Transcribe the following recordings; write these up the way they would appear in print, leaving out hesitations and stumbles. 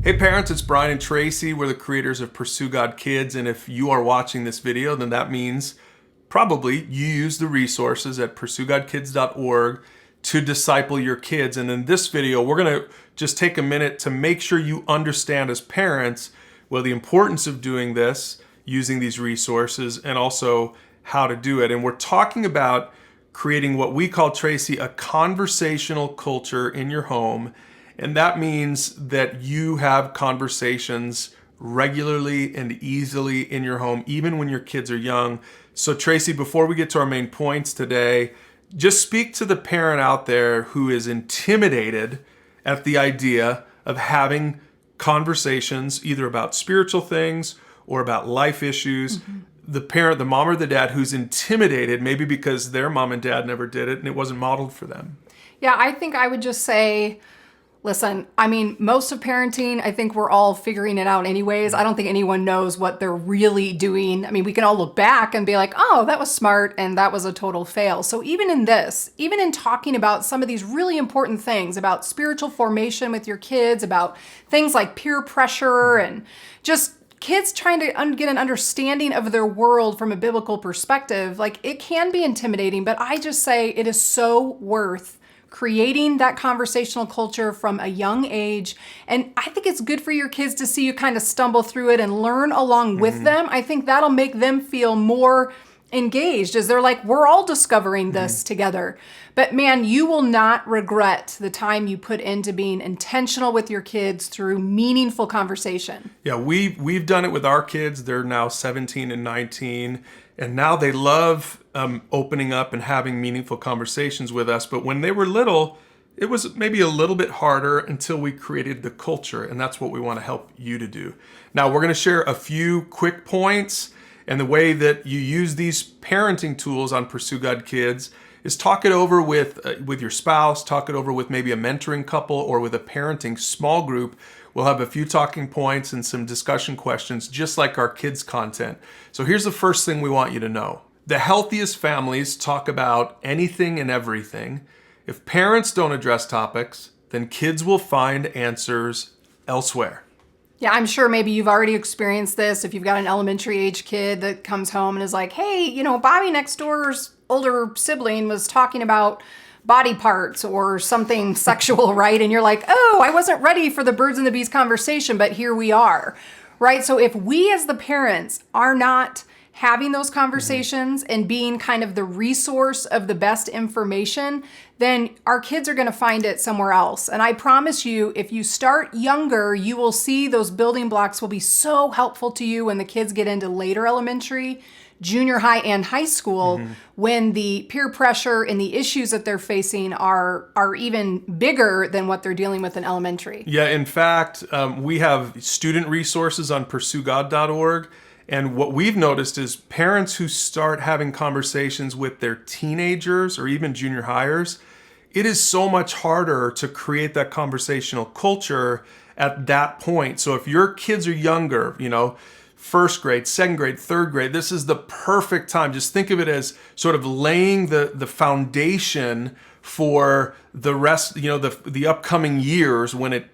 Hey parents, it's Brian and Tracy. We're the creators of Pursue God Kids, and if you are watching this video, then that means probably you use the resources at PursueGODKids.org to disciple your kids. And in this video, we're going to just take a minute to make sure you understand as parents, well, the importance of doing this, using these resources, and also how to do it. And we're talking about creating what we call, Tracy, a conversational culture in your home. And that means that you have conversations regularly and easily in your home, even when your kids are young. So Tracy, before we get to our main points today, just speak to the parent out there who is intimidated at the idea of having conversations either about spiritual things or about life issues. Mm-hmm. The parent, the mom or the dad who's intimidated, maybe because their mom and dad never did it and it wasn't modeled for them. Yeah, I think I would just say, listen, I mean, most of parenting, I think we're all figuring it out anyways. I don't think anyone knows what they're really doing. I mean, we can all look back and be like, oh, that was smart and that was a total fail. So even in this, even in talking about some of these really important things about spiritual formation with your kids, about things like peer pressure and just kids trying to get an understanding of their world from a biblical perspective, like it can be intimidating, but I just say it is so worth creating that conversational culture from a young age. And I think it's good for your kids to see you kind of stumble through it and learn along with them. I think that'll make them feel more engaged as they're like, we're all discovering this together. But man, you will not regret the time you put into being intentional with your kids through meaningful conversation. Yeah, we've done it with our kids. They're now 17 and 19. And now they love opening up and having meaningful conversations with us. But when they were little, it was maybe a little bit harder until we created the culture. And that's what we want to help you to do. Now, we're going to share a few quick points. And the way that you use these parenting tools on Pursue God Kids is talk it over with your spouse, talk it over with maybe a mentoring couple or with a parenting small group. We'll have a few talking points and some discussion questions, just like our kids' content. So here's the first thing we want you to know. The healthiest families talk about anything and everything. If parents don't address topics, then kids will find answers elsewhere. Yeah, I'm sure maybe you've already experienced this if you've got an elementary age kid that comes home and is like, hey, Bobby next door's older sibling was talking about body parts or something sexual, right? And you're like, oh, I wasn't ready for the birds and the bees conversation, but here we are, right? So if we as the parents are not having those conversations and being kind of the resource of the best information, then our kids are going to find it somewhere else. And I promise you, if you start younger, you will see those building blocks will be so helpful to you when the kids get into later elementary, junior high, and high school, when the peer pressure and the issues that they're facing are even bigger than what they're dealing with in elementary. Yeah, in fact, we have student resources on PursueGOD.org. And what we've noticed is parents who start having conversations with their teenagers or even junior hires, it is so much harder to create that conversational culture at that point. So if your kids are younger, first grade, second grade, third grade, this is the perfect time. Just think of it as sort of laying the foundation for the rest, the upcoming years when it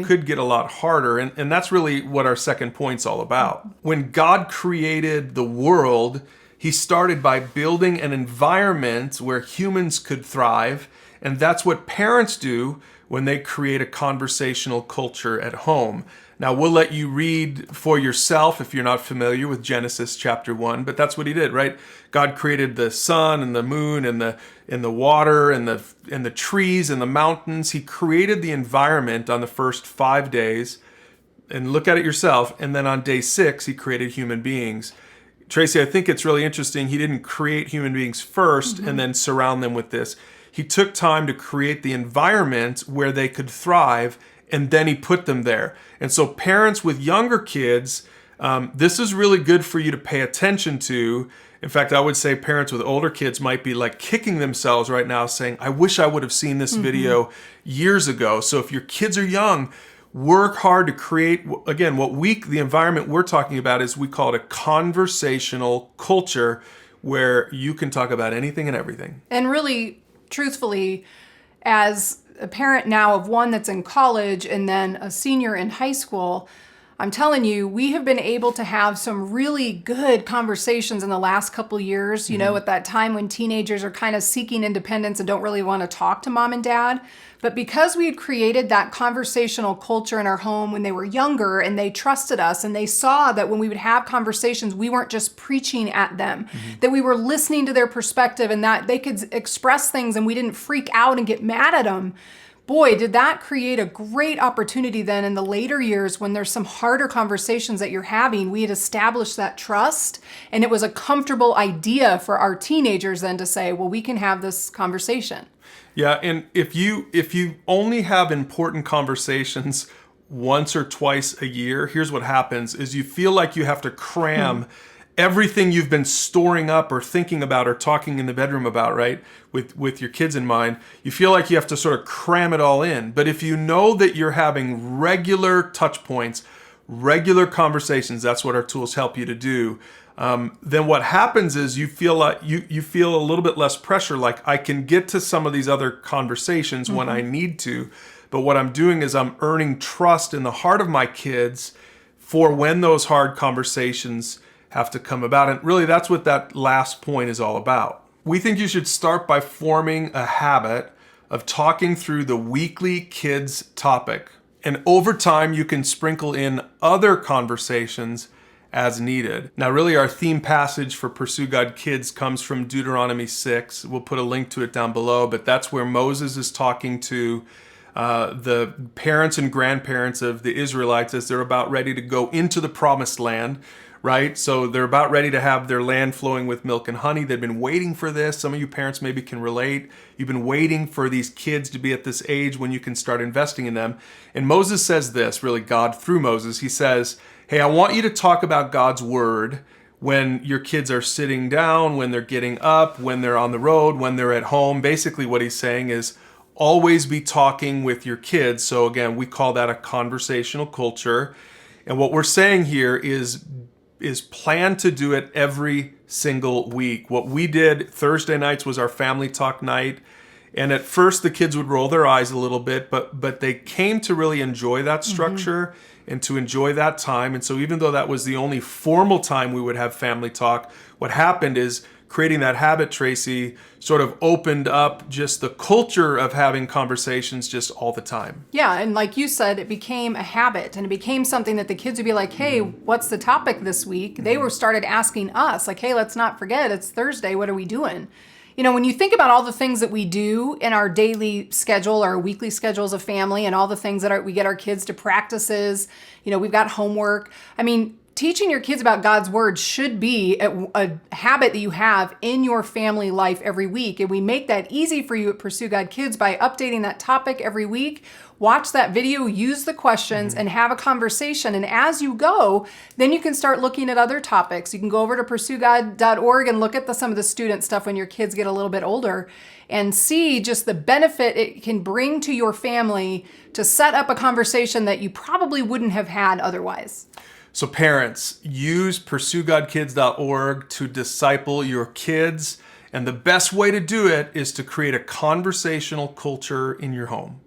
could get a lot harder. And that's really what our second point's all about. When God created the world, he started by building an environment where humans could thrive. And that's what parents do when they create a conversational culture at home. Now, we'll let you read for yourself if you're not familiar with Genesis chapter 1, but that's what he did, right? God created the sun and the moon and the water and the trees and the mountains. He created the environment on the first 5 days, and look at it yourself. And then on day 6, he created human beings. Tracy, I think it's really interesting. He didn't create human beings first and then surround them with this. He took time to create the environment where they could thrive, and then he put them there. And so parents with younger kids, this is really good for you to pay attention to. In fact, I would say parents with older kids might be like kicking themselves right now saying, I wish I would have seen this video years ago. So if your kids are young, work hard to create, again, the environment we're talking about is we call it a conversational culture where you can talk about anything and everything. And really, truthfully, as a parent now of one that's in college and then a senior in high school, I'm telling you, we have been able to have some really good conversations in the last couple years, you know, at that time when teenagers are kind of seeking independence and don't really want to talk to mom and dad. But because we had created that conversational culture in our home when they were younger and they trusted us and they saw that when we would have conversations, we weren't just preaching at them, that we were listening to their perspective and that they could express things and we didn't freak out and get mad at them. Boy, did that create a great opportunity then in the later years when there's some harder conversations that you're having. We had established that trust, and it was a comfortable idea for our teenagers then to say, well, we can have this conversation. Yeah, and if you only have important conversations once or twice a year, here's what happens is you feel like you have to cram everything you've been storing up or thinking about or talking in the bedroom about, right? With your kids in mind, you feel like you have to sort of cram it all in. But if you know that you're having regular touch points, regular conversations, that's what our tools help you to do. Then what happens is you feel like you feel a little bit less pressure, like I can get to some of these other conversations when I need to. But what I'm doing is I'm earning trust in the heart of my kids for when those hard conversations have to come about. And really, that's what that last point is all about. We think you should start by forming a habit of talking through the weekly kids topic. And over time, you can sprinkle in other conversations as needed. Now, really, our theme passage for Pursue God Kids comes from Deuteronomy 6. We'll put a link to it down below, but that's where Moses is talking to the parents and grandparents of the Israelites as they're about ready to go into the promised land. Right? So they're about ready to have their land flowing with milk and honey. They've been waiting for this. Some of you parents maybe can relate. You've been waiting for these kids to be at this age when you can start investing in them. And Moses says this, really God through Moses. He says, hey, I want you to talk about God's word when your kids are sitting down, when they're getting up, when they're on the road, when they're at home. Basically what he's saying is always be talking with your kids. So again, we call that a conversational culture. And what we're saying here is plan to do it every single week. What we did Thursday nights was our family talk night. And at first the kids would roll their eyes a little bit, but they came to really enjoy that structure and to enjoy that time. And so even though that was the only formal time we would have family talk, what happened is creating that habit, Tracy, sort of opened up just the culture of having conversations just all the time. Yeah, and like you said, it became a habit and it became something that the kids would be like, hey, what's the topic this week? They were started asking us, like, hey, let's not forget, it's Thursday, what are we doing? You know, when you think about all the things that we do in our daily schedule, our weekly schedules of family, and all the things that we get our kids to practices, you know, we've got homework. I mean, teaching your kids about God's word should be a habit that you have in your family life every week. And we make that easy for you at Pursue God Kids by updating that topic every week. Watch that video, use the questions, and have a conversation. And as you go, then you can start looking at other topics. You can go over to PursueGOD.org and look at some of the student stuff when your kids get a little bit older and see just the benefit it can bring to your family to set up a conversation that you probably wouldn't have had otherwise. So parents, use PursueGodKids.org to disciple your kids. And the best way to do it is to create a conversational culture in your home.